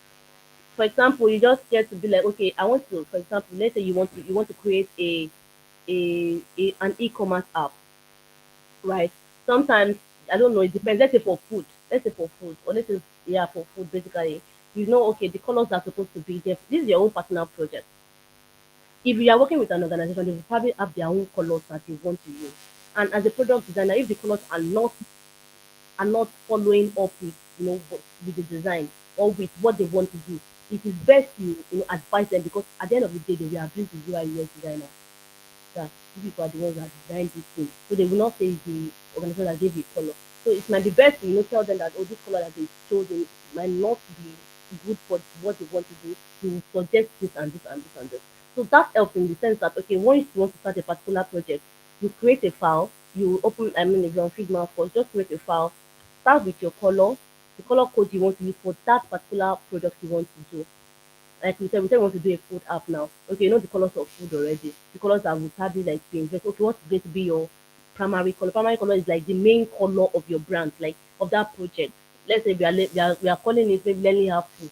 [SPEAKER 2] For example, you just get to be like, okay, I want to, for example, let's say you want to create a an e-commerce app, right? Sometimes I don't know, it depends. Let's say for food, or let's say yeah, for food basically. You know, okay, the colors are supposed to be there. This is your own personal project. If you are working with an organization, they will probably have their own colors that they want to use. And as a product designer, if the colors are not following up with with the design or with what they want to do, it is best you advise them, because at the end of the day, they will abuse the UI UX designer. That these people are the ones that designed this thing. So they will not say it's the organization that gave you color. So it might be best to tell them that, oh, this color that they chosen might not be good for what they want to do. You will suggest this and this and this and this. So that helps in the sense that, okay, once you want to start a particular project, you create a file, you open, I mean, if you're on Figma first, just create a file, start with your color, the color code you want to use for that particular product you want to do. Like we said we want to do a food app now. Okay, you know the colors of food already. The colors that would probably like be invest. Okay, what's going to be your primary color? Primary color is like the main color of your brand, like of that project. Let's say we are calling it maybe LearnlyApp food.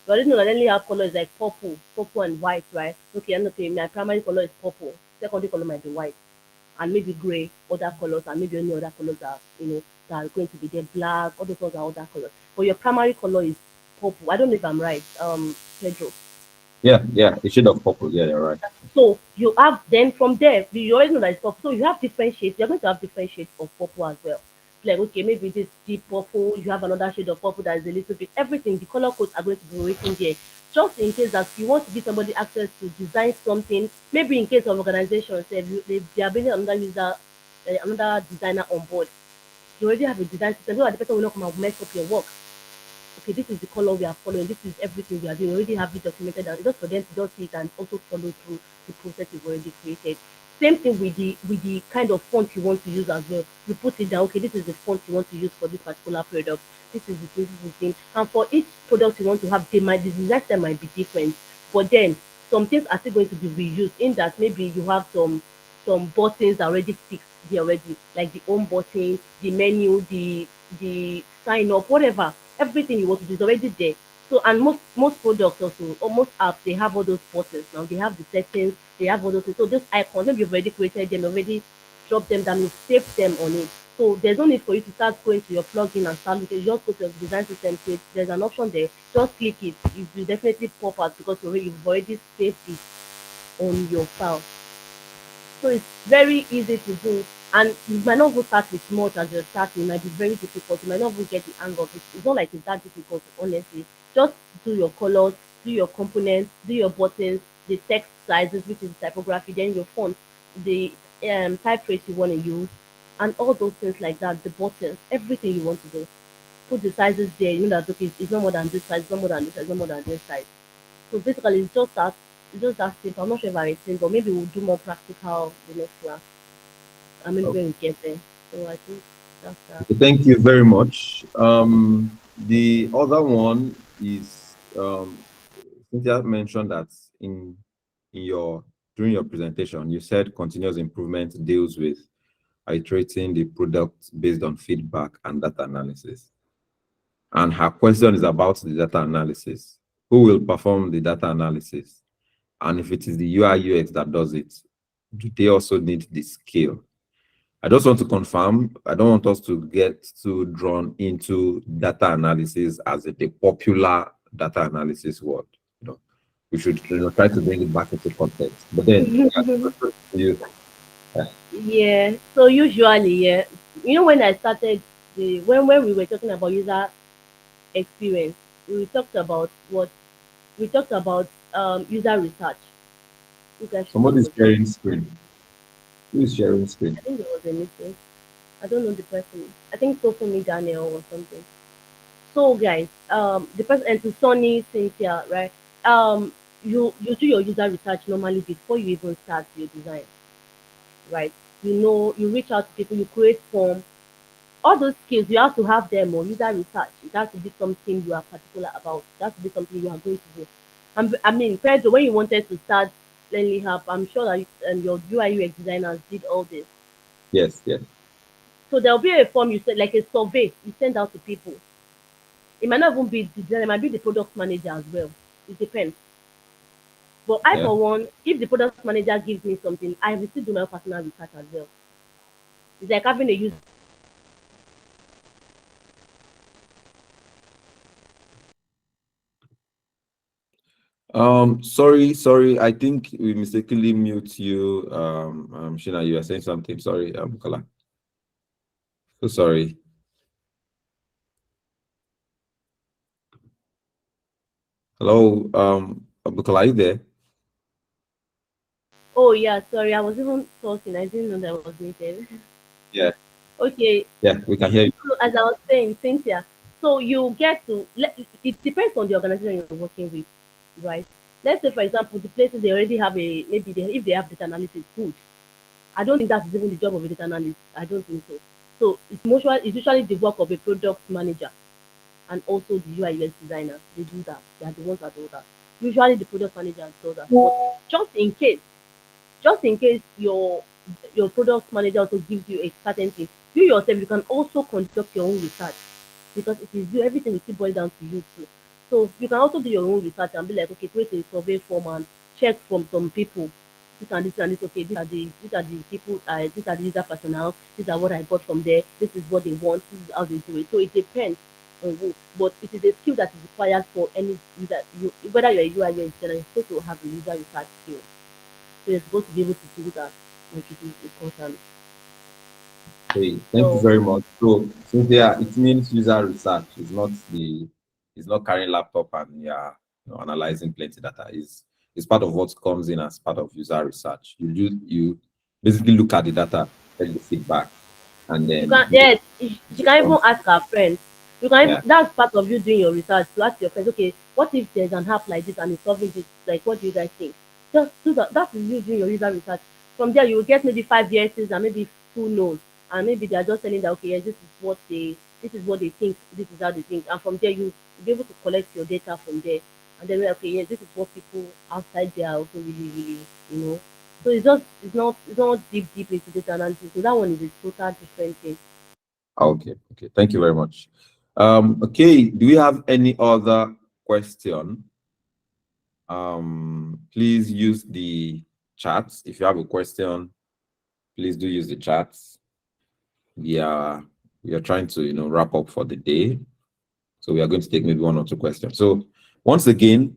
[SPEAKER 2] You already know that LearnlyApp color is like purple and white, right? Okay, and okay, my primary color is purple. Secondary color might be white, and maybe gray, other colors, and maybe any other colors that that are going to be there, black, all those ones are other colors. But your primary color is purple. I don't know if I'm right, Pedro.
[SPEAKER 1] Yeah, yeah, a shade of purple. Yeah, you're right.
[SPEAKER 2] So you have then from there, you always know that it's purple. So you have different shades. You're going to have different shades of purple as well. Like okay, maybe this deep purple, you have another shade of purple that is a little bit everything. The color codes are going to be written there. Just in case that you want to give somebody access to design something, maybe in case of organizations, they are bringing another user, another designer on board. You already have a design system, so that the person will not come and mess up your work. Okay, this is the color we are following, this is everything we are doing. We already have it documented, and just for them to just see it and also follow through the process you've already created. Same thing with the kind of font you want to use as well. You put it down, okay, this is the font you want to use for this particular product. This is the thing. And for each product you want to have, the design style might be different. But then some things are still going to be reused in that maybe you have some buttons already fixed there already, like the home button, the menu, the sign up, whatever. Everything you want to do is already there. So and most products also, or most apps, they have all those buttons now. They have the settings, they have all those things. So those icons, maybe you've already created them, already dropped them down, you save them on it. So there's no need for you to start going to your plugin and start looking. You just go to your design system page. There's an option there. Just click it. It will definitely pop out because you've already saved it on your file. So it's very easy to do. And you might not go start with much as you're starting, it might be very difficult. You might not even get the hang of it. It's not like it's that difficult, honestly. Just do your colors, do your components, do your buttons, the text sizes, which is typography, then your font, the typeface you want to use, and all those things like that, the buttons, everything you want to do. Put the sizes there, you know that okay, it's not more than this size, it's not more than this size, it's not more than this size. So basically, it's just that simple. I'm not sure if I explained, but maybe we'll do more practical the next class. I mean, when we get there. So I think that's that.
[SPEAKER 1] Okay, thank you very much. The other one is Cynthia mentioned that in your during your presentation, you said continuous improvement deals with iterating the product based on feedback and data analysis. And her question is about the data analysis. Who will perform the data analysis? And if it is the UI UX that does it, do they also need the skill? I just want to confirm, I don't want us to get too drawn into data analysis as the popular data analysis word. We should try to bring it back into context. But then, you,
[SPEAKER 2] Yeah. So usually, yeah, when I started when we were talking about user experience, we talked about what we talked about user research. You guys should
[SPEAKER 1] somebody
[SPEAKER 2] check
[SPEAKER 1] is
[SPEAKER 2] the chat.
[SPEAKER 1] sharing screen. Who is sharing screen?
[SPEAKER 2] I think there was a mistake. I don't know the person. I think so for me Daniel or something. So guys, the person and to Sonny, Cynthia, right? You do your user research normally before you even start your design, right? You reach out to people, you create form, all those skills you have to have them or user research. It has to be something you are particular about. It has to be something you are going to do. I mean, compared to when you wanted to start LearnlyApp, I'm sure that your UI UX designers did all this.
[SPEAKER 1] Yes, yes.
[SPEAKER 2] So there'll be a form you send, like a survey you send out to people. It might not even be the designer, it might be the product manager as well. It depends. But I,
[SPEAKER 1] Yeah.
[SPEAKER 2] for one, if the product manager gives me something, I will still do my personal research as well. It's like having a user.
[SPEAKER 1] Sorry. I think we mistakenly mute you. Shina, you are saying something. Sorry, Bukola. So sorry. Hello, Bukola, are you there?
[SPEAKER 2] Oh yeah, sorry, I was even talking. I didn't know that I was muted.
[SPEAKER 1] Yeah.
[SPEAKER 2] Okay,
[SPEAKER 1] Yeah, we can hear you.
[SPEAKER 2] so as I was saying, Cynthia, so you get to it depends on the organization you're working with, right? Let's say for example, the places they already have if they have data analysis, good. I don't think that is even the job of a data analyst. I don't think so. So it's usually the work of a product manager and also the UI UX designers. They do that. They are the ones that do that. Usually the product manager does that. But just in case your product manager also gives you a certain thing, you yourself you can also conduct your own research because it is you everything will still boil down to you too. So you can also do your own research and be like, okay, create a survey form and check from some people. This and this and this. Okay, these are the people. These are the user personnel. These are what I got from there. This is what they want. This is how they do it. So it depends on who. But it is a skill that is required for any user. Whether you're a UI or designer, you're supposed to have a user research skill. So you're supposed to be able to do that. Like it is important.
[SPEAKER 1] Hey, thank you
[SPEAKER 2] So
[SPEAKER 1] very much. So, Cynthia, it means user research. It's not carrying laptop and yeah, analyzing plenty data. It's part of what comes in as part of user research. You basically look at the data, get the feedback, and
[SPEAKER 2] you
[SPEAKER 1] then
[SPEAKER 2] can yes, you can even
[SPEAKER 1] respond.
[SPEAKER 2] ask our friends. You can even
[SPEAKER 1] Yeah.
[SPEAKER 2] that's part of you doing your research to ask your friends, okay, what if there's an app like this and it's solving this? Like what do you guys think? Just do that. That is you doing your user research. From there you will get maybe 5 yeses and maybe 2 no's. And maybe they are just telling that okay, yes, this is what they think, this is how they think. And from there you'll be able to collect your data from there. And then okay, yes, this is what people outside there are also really, really, you know. So it's not deep into data analysis. So that one is a total different thing.
[SPEAKER 1] Okay. Okay. Thank you very much. Okay. Do we have any other question? Please use the chat. If you have a question, please do use the chat. We are trying to wrap up for the day. So we are going to take maybe one or two questions. So once again,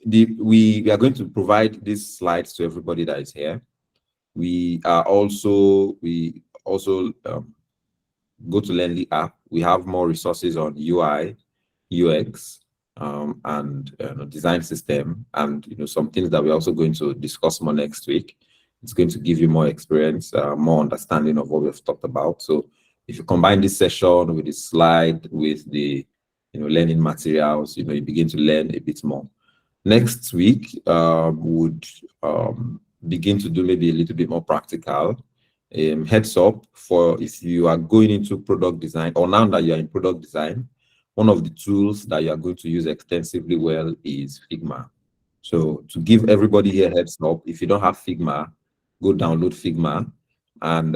[SPEAKER 1] we are going to provide these slides to everybody that is here. We also go to LearnlyApp. We have more resources on UI, UX, and design system, and some things that we're also going to discuss more next week. It's going to give you more experience, more understanding of what we've talked about. So if you combine this session with the slide with the learning materials, you begin to learn a bit more. Next week, would begin to do maybe a little bit more practical. Heads up for if you are going into product design, or now that you are in product design, one of the tools that you are going to use extensively well is Figma. So to give everybody here heads up, if you don't have Figma, go download Figma. and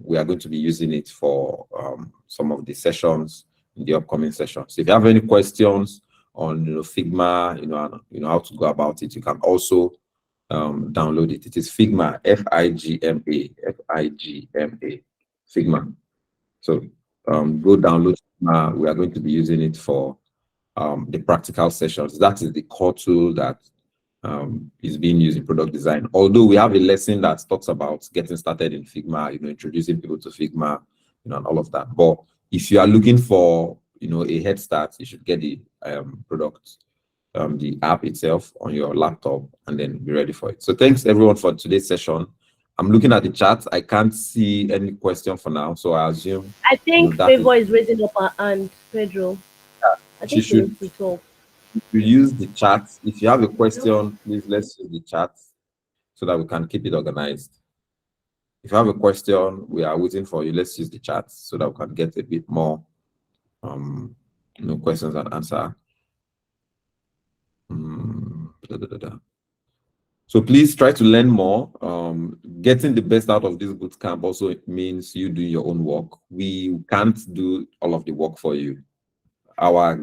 [SPEAKER 1] we are going to be using it for some of the sessions in the upcoming sessions. If you have any questions on Figma, how to go about it, you can also download it. It is Figma, Figma, Figma, Figma. So go download Figma. We are going to be using it for the practical sessions. That is the core tool that is being used in product design. Although we have a lesson that talks about getting started in Figma, introducing people to Figma, and all of that. But if you are looking for, a head start, you should get the product, the app itself on your laptop, and then be ready for it. So thanks everyone for today's session. I'm looking at the chat. I can't see any question for now, so I assume
[SPEAKER 2] I think
[SPEAKER 1] that
[SPEAKER 2] Favor is raising up her hand, Pedro. I
[SPEAKER 1] she
[SPEAKER 2] think she
[SPEAKER 1] should
[SPEAKER 2] needs to talk.
[SPEAKER 1] use the chat. If you have a question, please let's use the chat so that we can keep it organized. If you have a question, we are waiting for you. Let's use the chat so that we can get a bit more questions and answer. So please try to learn more. Getting the best out of this boot camp also means you do your own work. We can't do all of the work for you. Our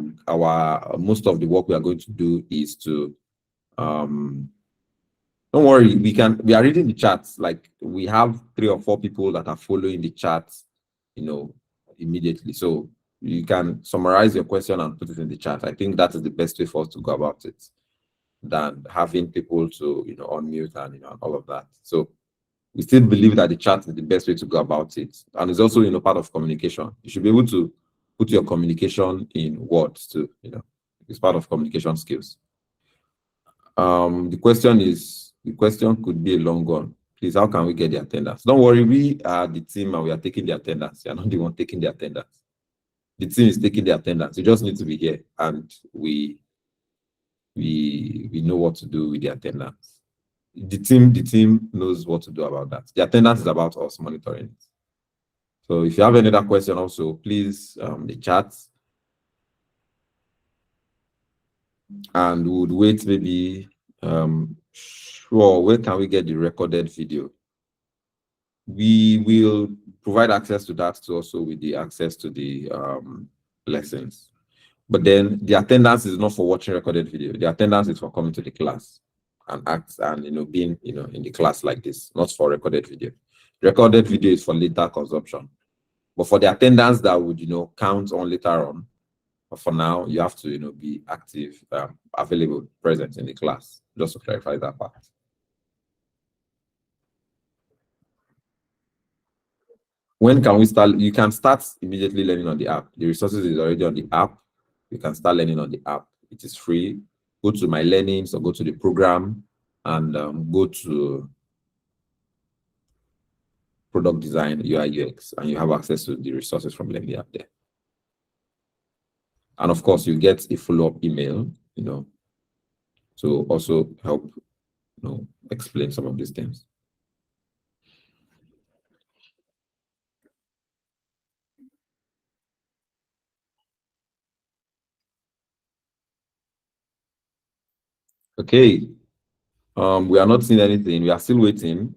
[SPEAKER 1] most of the work we are going to do is to don't worry, we are reading the chats. Like, we have 3 or 4 people that are following the chats, immediately. So you can summarize your question and put it in the chat. I think that is the best way for us to go about it, than having people to unmute and and all of that. So we still believe that the chat is the best way to go about it, and it's also part of communication. You should be able to put your communication in words too. It's part of communication skills. The question could be a long one. Please, how can we get the attendance? Don't worry, we are the team and we are taking the attendance. You're not the one taking the attendance. The team is taking the attendance. You just need to be here, and we know what to do with the attendance. The team knows what to do about that. The attendance is about us monitoring it. So if you have any other question also, please the chat, and we would wait maybe sure, where can we get the recorded video? We will provide access to that too, also with the access to the lessons. But then the attendance is not for watching recorded video. The attendance is for coming to the class and act and being in the class like this, not for recorded video. Recorded video is for later consumption. But for the attendance that would count on later on, but for now you have to be active, available, present in the class, just to clarify that part. When can we start? You can start immediately learning on the app. The resources is already on the app. You can start learning on the app. It is free. Go to my learnings or go to the program and go to product design, UI, UX, and you have access to the resources from LearnlyApp there. And of course, you get a follow-up email, to also help, explain some of these things. Okay. We are not seeing anything. We are still waiting.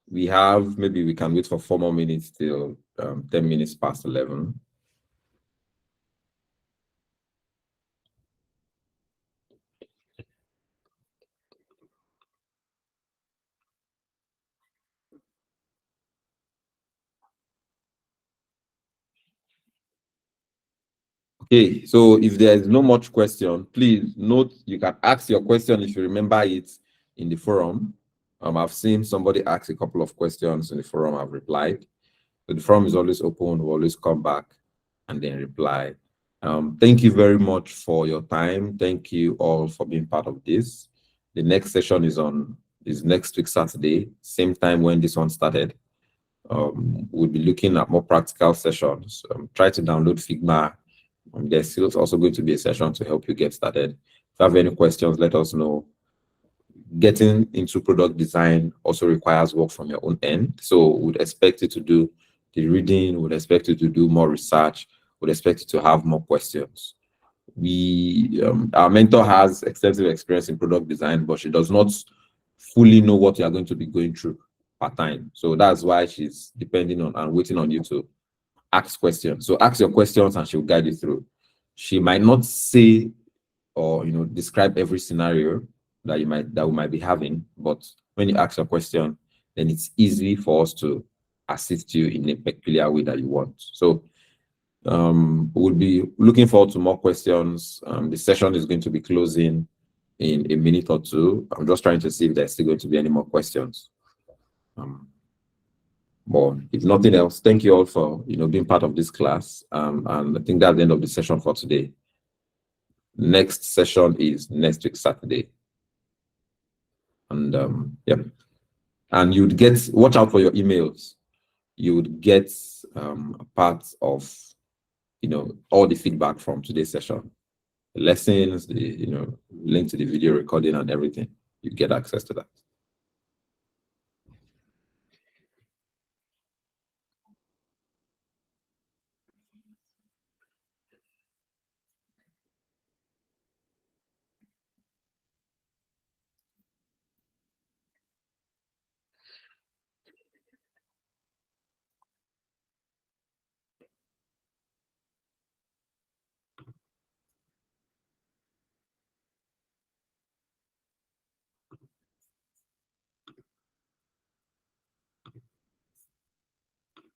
[SPEAKER 1] Maybe we can wait for 4 more minutes till 10 minutes past 11. Okay, so if there is no much question, please note you can ask your question if you remember it in the forum. I've seen somebody ask a couple of questions in the forum. I've replied. So the forum is always open. We'll always come back and then reply. Thank you very much for your time. Thank you all for being part of this. The next session is next week, Saturday, same time when this one started. We'll be looking at more practical sessions. Try to download Figma. There's still also going to be a session to help you get started. If you have any questions, let us know. Getting into product design also requires work from your own end. So we'd expect you to do the reading, would expect you to do more research, would expect you to have more questions. Our mentor has extensive experience in product design, but she does not fully know what you are going to be going through. per time. So that's why she's depending on and waiting on you to ask questions. So ask your questions and she'll guide you through. She might not say or describe every scenario that we might be having, but when you ask a question, then it's easy for us to assist you in a peculiar way that you want. So we'll be looking forward to more questions. The session is going to be closing in a minute or two. I'm just trying to see if there's still going to be any more questions. But if nothing else, thank you all for being part of this class. And I think that's the end of the session for today. Next session is next week Saturday. And yeah, and you'd watch out for your emails. You would get a part of all the feedback from today's session, the lessons, the link to the video recording and everything. You get access to that.